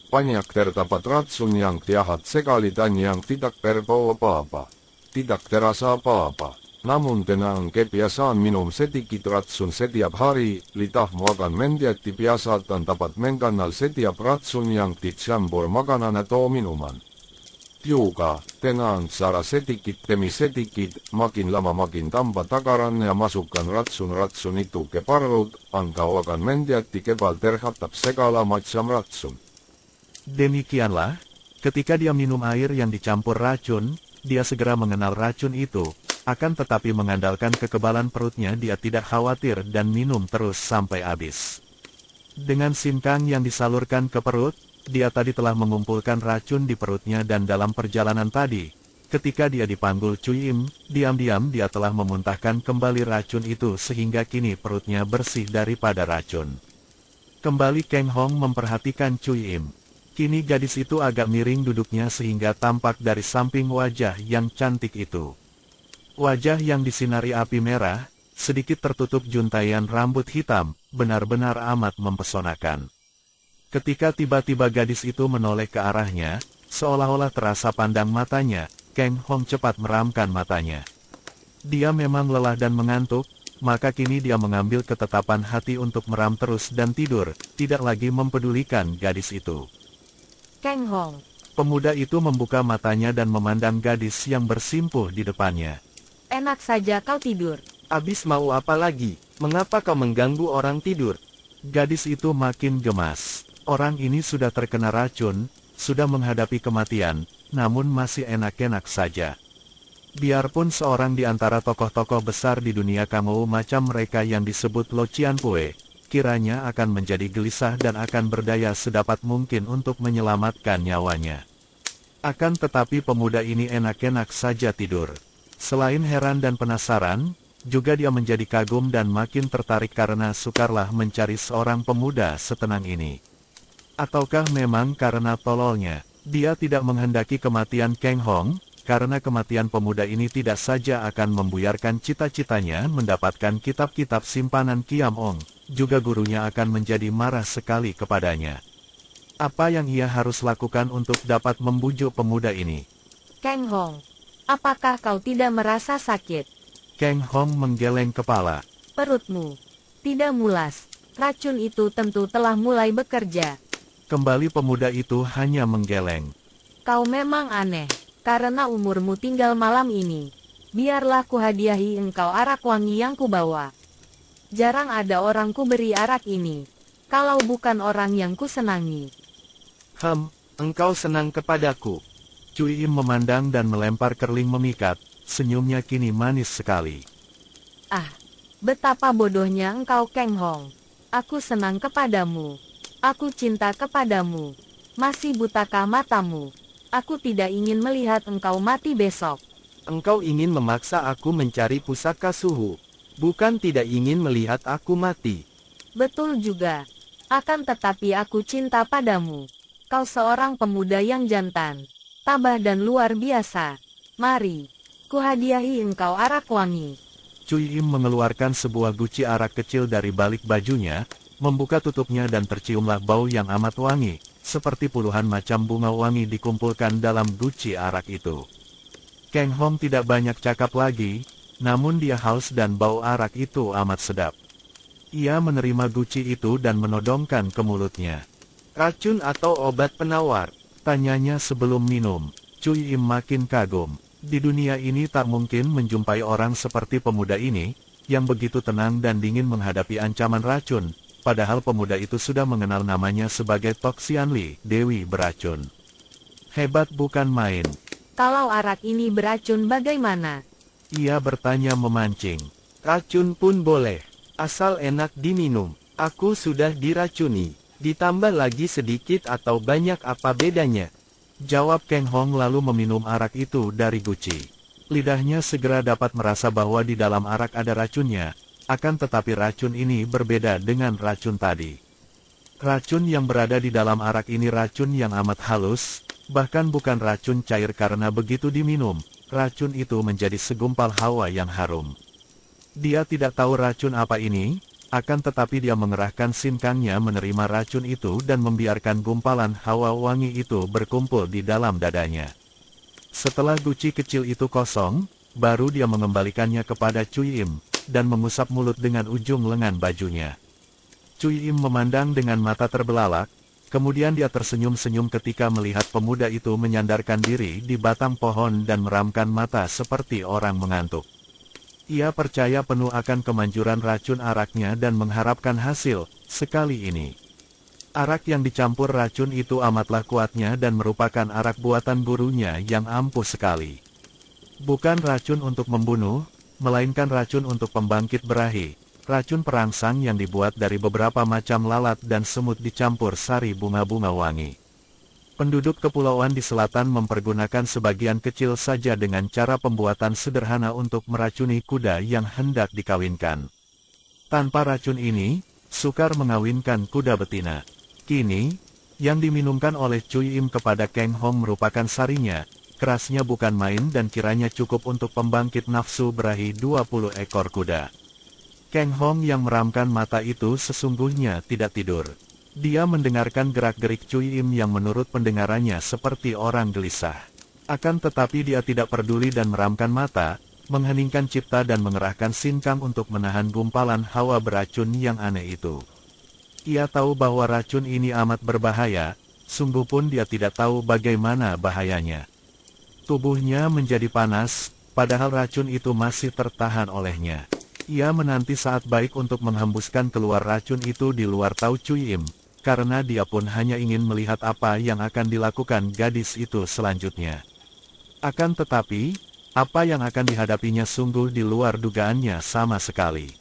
Banyak terdapat racun yang jahat sekali dan yang tidak berbau apa-apa. Tidak terasa apa-apa. Namun dengan kebiasaan minum sedikit racun setiap hari, lidahmu akan menjadi biasa dan dapat mengenal setiap racun yang dicampur makanan atau minuman. Juga, dengan cara sedikit demi sedikit, makin lama makin tambah takaran ya masukkan racun-racun itu ke perut, engkau akan menjadi kebal terhadap segala macam racun. Demikianlah, ketika dia minum air yang dicampur racun, dia segera mengenal racun itu. Akan tetapi mengandalkan kekebalan perutnya dia tidak khawatir dan minum terus sampai habis. Dengan sinkang yang disalurkan ke perut, dia tadi telah mengumpulkan racun di perutnya dan dalam perjalanan tadi, ketika dia dipanggul Cui Im, diam-diam dia telah memuntahkan kembali racun itu sehingga kini perutnya bersih daripada racun. Kembali Kang Hong memperhatikan Cui Im. Kini gadis itu agak miring duduknya sehingga tampak dari samping wajah yang cantik itu. Wajah yang disinari api merah, sedikit tertutup juntaian rambut hitam, benar-benar amat mempesonakan. Ketika tiba-tiba gadis itu menoleh ke arahnya, seolah-olah terasa pandang matanya, Kang Hong cepat meramkan matanya. Dia memang lelah dan mengantuk, maka kini dia mengambil ketetapan hati untuk meram terus dan tidur, tidak lagi mempedulikan gadis itu. Kang Hong. Pemuda itu membuka matanya dan memandang gadis yang bersimpuh di depannya. Enak saja kau tidur. Abis mau apa lagi? Mengapa kau mengganggu orang tidur? Gadis itu makin gemas. Orang ini sudah terkena racun, sudah menghadapi kematian, namun masih enak-enak saja. Biarpun seorang di antara tokoh-tokoh besar di dunia Kangou macam mereka yang disebut Lo Cianpue, kiranya akan menjadi gelisah dan akan berdaya sedapat mungkin untuk menyelamatkan nyawanya. Akan tetapi pemuda ini enak-enak saja tidur. Selain heran dan penasaran, juga dia menjadi kagum dan makin tertarik karena sukarlah mencari seorang pemuda setenang ini. Ataukah memang karena tololnya, dia tidak menghendaki kematian Kang Hong, karena kematian pemuda ini tidak saja akan membuyarkan cita-citanya mendapatkan kitab-kitab simpanan Kiam Ong, juga gurunya akan menjadi marah sekali kepadanya. Apa yang ia harus lakukan untuk dapat membujuk pemuda ini? Kang Hong. Apakah kau tidak merasa sakit? Kang Hong menggeleng kepala. Perutmu tidak mulas. Racun itu tentu telah mulai bekerja. Kembali pemuda itu hanya menggeleng. Kau memang aneh, karena umurmu tinggal malam ini. Biarlah kuhadiahi engkau arak wangi yang kubawa. Jarang ada orang kuberi arak ini. Kalau bukan orang yang kusenangi. Engkau senang kepadaku. Cui Im memandang dan melempar kerling memikat, senyumnya kini manis sekali. Ah, betapa bodohnya engkau Kang Hong. Aku senang kepadamu. Aku cinta kepadamu. Masih butakah matamu? Aku tidak ingin melihat engkau mati besok. Engkau ingin memaksa aku mencari pusaka suhu. Bukan tidak ingin melihat aku mati. Betul juga. Akan tetapi aku cinta padamu. Kau seorang pemuda yang jantan. Tabah dan luar biasa. Mari, kuhadiahi engkau arak wangi. Cui Im mengeluarkan sebuah guci arak kecil dari balik bajunya, membuka tutupnya dan terciumlah bau yang amat wangi, seperti puluhan macam bunga wangi dikumpulkan dalam guci arak itu. Kang Hong tidak banyak cakap lagi, namun dia haus dan bau arak itu amat sedap. Ia menerima guci itu dan menodongkan ke mulutnya. Racun atau obat penawar? Tanyanya sebelum minum. Cui Im makin kagum. Di dunia ini tak mungkin menjumpai orang seperti pemuda ini. yang begitu tenang dan dingin menghadapi ancaman racun, padahal pemuda itu sudah mengenal namanya sebagai Tok Xianli, Dewi Beracun. Hebat bukan main. Kalau arak ini beracun bagaimana? Ia bertanya memancing. Racun pun boleh, asal enak diminum. Aku sudah diracuni, ditambah lagi sedikit atau banyak apa bedanya? Jawab Kang Hong lalu meminum arak itu dari guci. Lidahnya segera dapat merasa bahwa di dalam arak ada racunnya, akan tetapi racun ini berbeda dengan racun tadi. Racun yang berada di dalam arak ini racun yang amat halus, bahkan bukan racun cair karena begitu diminum, racun itu menjadi segumpal hawa yang harum. Dia tidak tahu racun apa ini, akan tetapi dia mengerahkan sinkangnya menerima racun itu dan membiarkan gumpalan hawa wangi itu berkumpul di dalam dadanya. Setelah guci kecil itu kosong, baru dia mengembalikannya kepada Cui Im, dan mengusap mulut dengan ujung lengan bajunya. Cui Im memandang dengan mata terbelalak, kemudian dia tersenyum-senyum ketika melihat pemuda itu menyandarkan diri di batang pohon dan meramkan mata seperti orang mengantuk. Ia percaya penuh akan kemanjuran racun araknya dan mengharapkan hasil, sekali ini. Arak yang dicampur racun itu amatlah kuatnya dan merupakan arak buatan gurunya yang ampuh sekali. Bukan racun untuk membunuh, melainkan racun untuk pembangkit berahi, racun perangsang yang dibuat dari beberapa macam lalat dan semut dicampur sari bunga-bunga wangi. Penduduk kepulauan di selatan mempergunakan sebagian kecil saja dengan cara pembuatan sederhana untuk meracuni kuda yang hendak dikawinkan. Tanpa racun ini, sukar mengawinkan kuda betina. Kini, yang diminumkan oleh Cui Im kepada Kang Hong merupakan sarinya, kerasnya bukan main dan kiranya cukup untuk pembangkit nafsu berahi 20 ekor kuda. Kang Hong yang meramkan mata itu sesungguhnya tidak tidur. Dia mendengarkan gerak-gerik Cui Im yang menurut pendengarannya seperti orang gelisah. Akan tetapi dia tidak peduli dan meramkan mata, mengheningkan cipta dan mengerahkan sinkang untuk menahan gumpalan hawa beracun yang aneh itu. Ia tahu bahwa racun ini amat berbahaya, sungguh pun dia tidak tahu bagaimana bahayanya. Tubuhnya menjadi panas, padahal racun itu masih tertahan olehnya. Ia menanti saat baik untuk menghembuskan keluar racun itu di luar tahu Cui Im, karena dia pun hanya ingin melihat apa yang akan dilakukan gadis itu selanjutnya. Akan tetapi, apa yang akan dihadapinya sungguh di luar dugaannya sama sekali.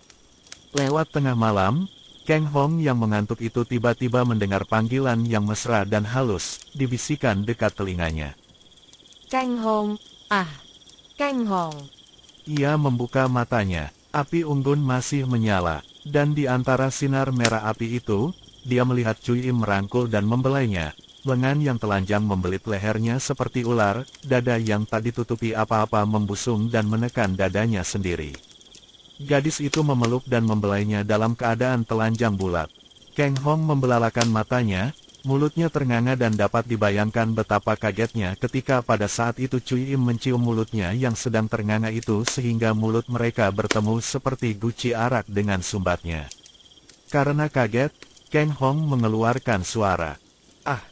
Lewat tengah malam, Kang Hong yang mengantuk itu tiba-tiba mendengar panggilan yang mesra dan halus, dibisikkan dekat telinganya. Kang Hong, Kang Hong. Ia membuka matanya, api unggun masih menyala, dan di antara sinar merah api itu, dia melihat Cui Im merangkul dan membelainya, lengan yang telanjang membelit lehernya seperti ular, dada yang tak ditutupi apa-apa membusung dan menekan dadanya sendiri. Gadis itu memeluk dan membelainya dalam keadaan telanjang bulat. Kang Hong membelalakan matanya, mulutnya ternganga dan dapat dibayangkan betapa kagetnya ketika pada saat itu Cui Im mencium mulutnya yang sedang ternganga itu sehingga mulut mereka bertemu seperti guci arak dengan sumbatnya. Karena kaget, Kang Hong mengeluarkan suara "ah"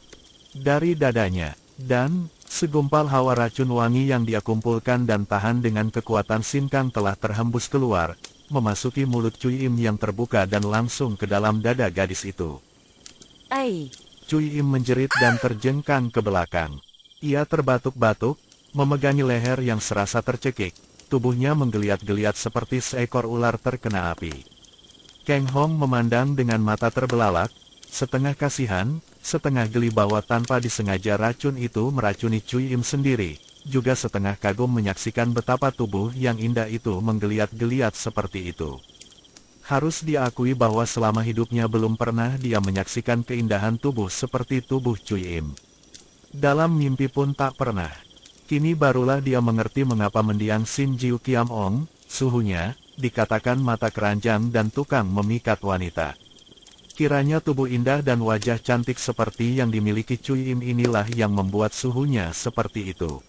dari dadanya, dan segumpal hawa racun wangi yang dia kumpulkan dan tahan dengan kekuatan sinkang telah terhembus keluar, memasuki mulut Cui Im yang terbuka dan langsung ke dalam dada gadis itu. Ai! Cui Im menjerit dan terjengkang ke belakang. Ia terbatuk-batuk, memegangi leher yang serasa tercekik, tubuhnya menggeliat-geliat seperti seekor ular terkena api. Kang Hong memandang dengan mata terbelalak, setengah kasihan, setengah geli bahwa tanpa disengaja racun itu meracuni Cui Im sendiri, juga setengah kagum menyaksikan betapa tubuh yang indah itu menggeliat-geliat seperti itu. Harus diakui bahwa selama hidupnya belum pernah dia menyaksikan keindahan tubuh seperti tubuh Cui Im. Dalam mimpi pun tak pernah. Kini barulah dia mengerti mengapa mendiang Sin Jiu Kiam Ong, suhunya, dikatakan mata keranjang dan tukang memikat wanita. Kiranya tubuh indah dan wajah cantik seperti yang dimiliki Cui Im inilah yang membuat suhunya seperti itu.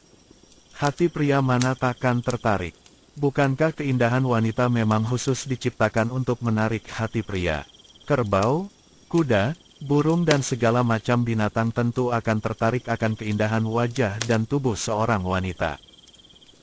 Hati pria mana takkan tertarik? Bukankah keindahan wanita memang khusus diciptakan untuk menarik hati pria? Kerbau, kuda, burung dan segala macam binatang tentu akan tertarik akan keindahan wajah dan tubuh seorang wanita.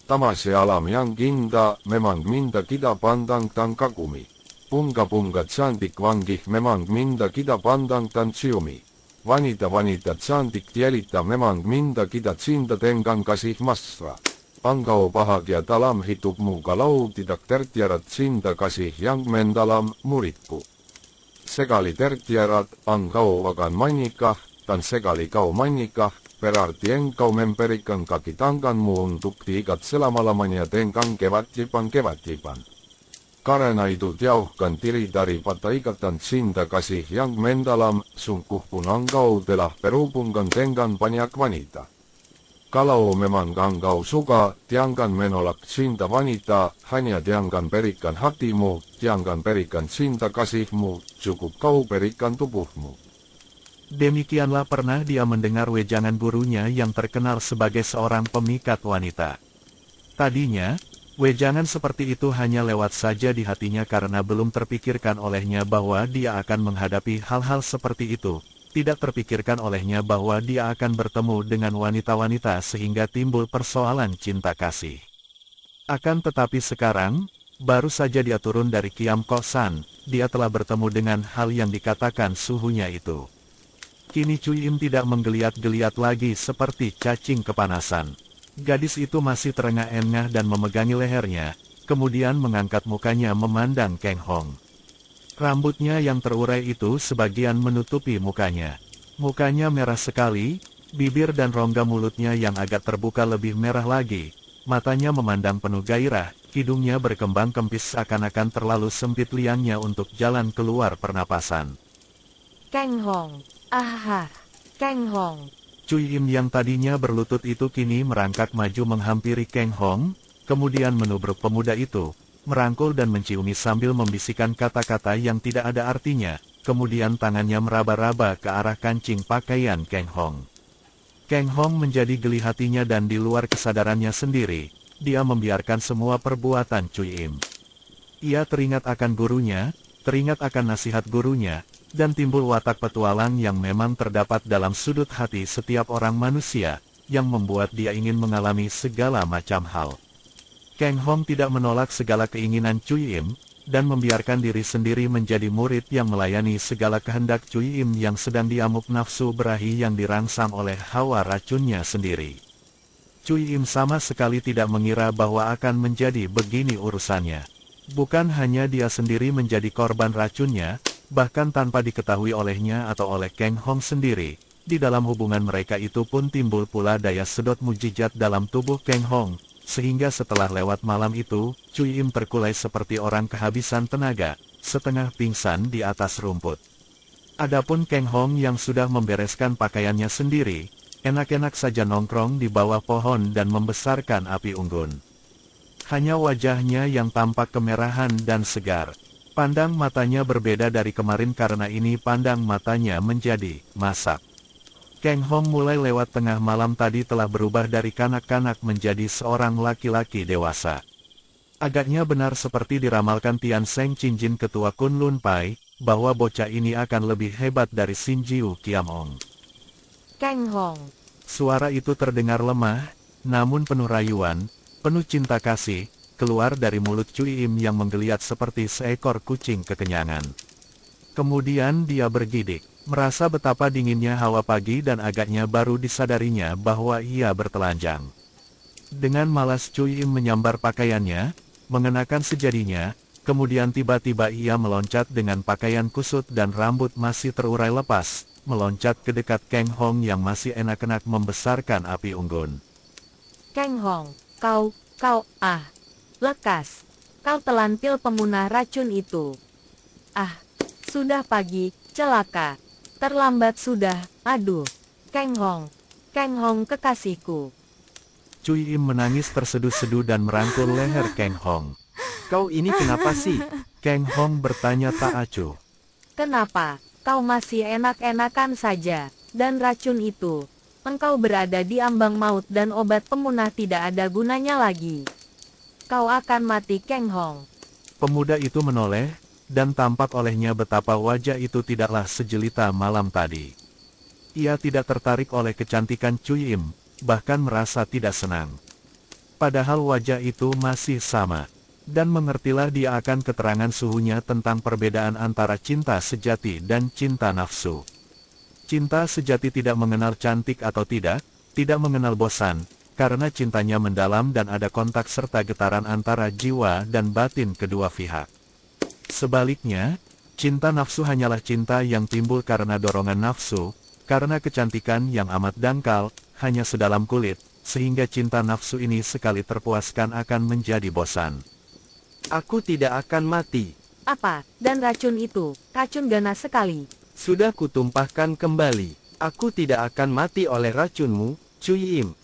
Tamase alam yang indah, memang minda kita pandang tan kagumi. Bunga-bunga cantik wangi, memang minda kita pandang tan ciumi. Wanita-wanita cantik jelita, memang minda kita cinta dengan kasih mesra. Engkau bahagia dalam hidupmu kalau tidak tertiarat cinta kasih yang mendalam, muridku. Sekali tertiarat, engkau akan menikah, dan sekali kau menikah, berarti engkau memberikan kaki tanganmu untuk diikat selama-lamanya dengan kewajiban-kewajiban. Karena itu jauhkan diri daripada ikatan cinta kasih yang mendalam, sungguh pun engkau telah berhubungan dengan banyak wanita. Kalau memang engkau suka, jangan menolak cinta wanita, hanya jangan berikan hatimu, jangan berikan cinta kasihmu, cukup kau berikan tubuhmu. Demikianlah pernah dia mendengar wejangan gurunya yang terkenal sebagai seorang pemikat wanita. Tadinya, wejangan seperti itu hanya lewat saja di hatinya karena belum terpikirkan olehnya bahwa dia akan menghadapi hal-hal seperti itu. Tidak terpikirkan olehnya bahwa dia akan bertemu dengan wanita-wanita sehingga timbul persoalan cinta kasih. Akan tetapi sekarang, baru saja dia turun dari Kiam Kosan, dia telah bertemu dengan hal yang dikatakan suhunya itu. Kini Cui Im tidak menggeliat-geliat lagi seperti cacing kepanasan. Gadis itu masih terengah-engah dan memegangi lehernya, kemudian mengangkat mukanya memandang Kang Hong. Rambutnya yang terurai itu sebagian menutupi mukanya. Mukanya merah sekali, bibir dan rongga mulutnya yang agak terbuka lebih merah lagi. Matanya memandang penuh gairah, hidungnya berkembang kempis seakan-akan terlalu sempit liangnya untuk jalan keluar pernapasan. Kang Hong, Kang Hong. Cui Im yang tadinya berlutut itu kini merangkak maju menghampiri Kang Hong, kemudian menubruk pemuda itu, merangkul dan menciumi sambil membisikkan kata-kata yang tidak ada artinya, kemudian tangannya meraba-raba ke arah kancing pakaian Kang Hong. Kang Hong menjadi geli hatinya dan di luar kesadarannya sendiri, dia membiarkan semua perbuatan Cui Im. Ia teringat akan gurunya, teringat akan nasihat gurunya, dan timbul watak petualang yang memang terdapat dalam sudut hati setiap orang manusia, yang membuat dia ingin mengalami segala macam hal. Kang Hong tidak menolak segala keinginan Cui Im, dan membiarkan diri sendiri menjadi murid yang melayani segala kehendak Cui Im yang sedang diamuk nafsu berahi yang dirangsang oleh hawa racunnya sendiri. Cui Im sama sekali tidak mengira bahwa akan menjadi begini urusannya. Bukan hanya dia sendiri menjadi korban racunnya, bahkan tanpa diketahui olehnya atau oleh Kang Hong sendiri, di dalam hubungan mereka itu pun timbul pula daya sedot mujizat dalam tubuh Kang Hong, sehingga setelah lewat malam itu, Cui Im terkulai seperti orang kehabisan tenaga, setengah pingsan di atas rumput. Adapun Kang Hong yang sudah membereskan pakaiannya sendiri, enak-enak saja nongkrong di bawah pohon dan membesarkan api unggun. Hanya wajahnya yang tampak kemerahan dan segar. Pandang matanya berbeda dari kemarin karena ini pandang matanya menjadi masak. Kang Hong mulai lewat tengah malam tadi telah berubah dari kanak-kanak menjadi seorang laki-laki dewasa. Agaknya benar seperti diramalkan Tian Seng Cinjin ketua Kunlun Pai, bahwa bocah ini akan lebih hebat dari Sin Jiu Kiamong. Kang Hong. Suara itu terdengar lemah, namun penuh rayuan, penuh cinta kasih, keluar dari mulut Cui Im yang menggeliat seperti seekor kucing kekenyangan. Kemudian dia bergidik, merasa betapa dinginnya hawa pagi dan agaknya baru disadarinya bahwa ia bertelanjang. Dengan malas Cui Im menyambar pakaiannya, mengenakan sejadinya, kemudian tiba-tiba ia meloncat dengan pakaian kusut dan rambut masih terurai lepas, meloncat ke dekat Kang Hong yang masih enak-enak membesarkan api unggun. Kang Hong, kau, lekas. Kau telan pil pemunah racun itu. Sudah pagi, celaka. Terlambat sudah, aduh. Kang Hong kekasihku. Cui Im menangis terseduh-seduh dan merangkul leher Kang Hong. Kau ini kenapa sih? Kang Hong bertanya tak acuh. Kenapa? Kau masih enak-enakan saja, dan racun itu. Engkau berada di ambang maut dan obat pemunah tidak ada gunanya lagi. Kau akan mati Kang Hong. Pemuda itu menoleh, dan tampak olehnya betapa wajah itu tidaklah sejelita malam tadi. Ia tidak tertarik oleh kecantikan Cui Im, bahkan merasa tidak senang. Padahal wajah itu masih sama. Dan mengertilah dia akan keterangan suhunya tentang perbedaan antara cinta sejati dan cinta nafsu. Cinta sejati tidak mengenal cantik atau tidak mengenal bosan, karena cintanya mendalam dan ada kontak serta getaran antara jiwa dan batin kedua pihak. Sebaliknya, cinta nafsu hanyalah cinta yang timbul karena dorongan nafsu, karena kecantikan yang amat dangkal, hanya sedalam kulit, sehingga cinta nafsu ini sekali terpuaskan akan menjadi bosan. Aku tidak akan mati. Apa? Dan racun itu, racun ganas sekali. Sudah kutumpahkan kembali. Aku tidak akan mati oleh racunmu, Cui Im.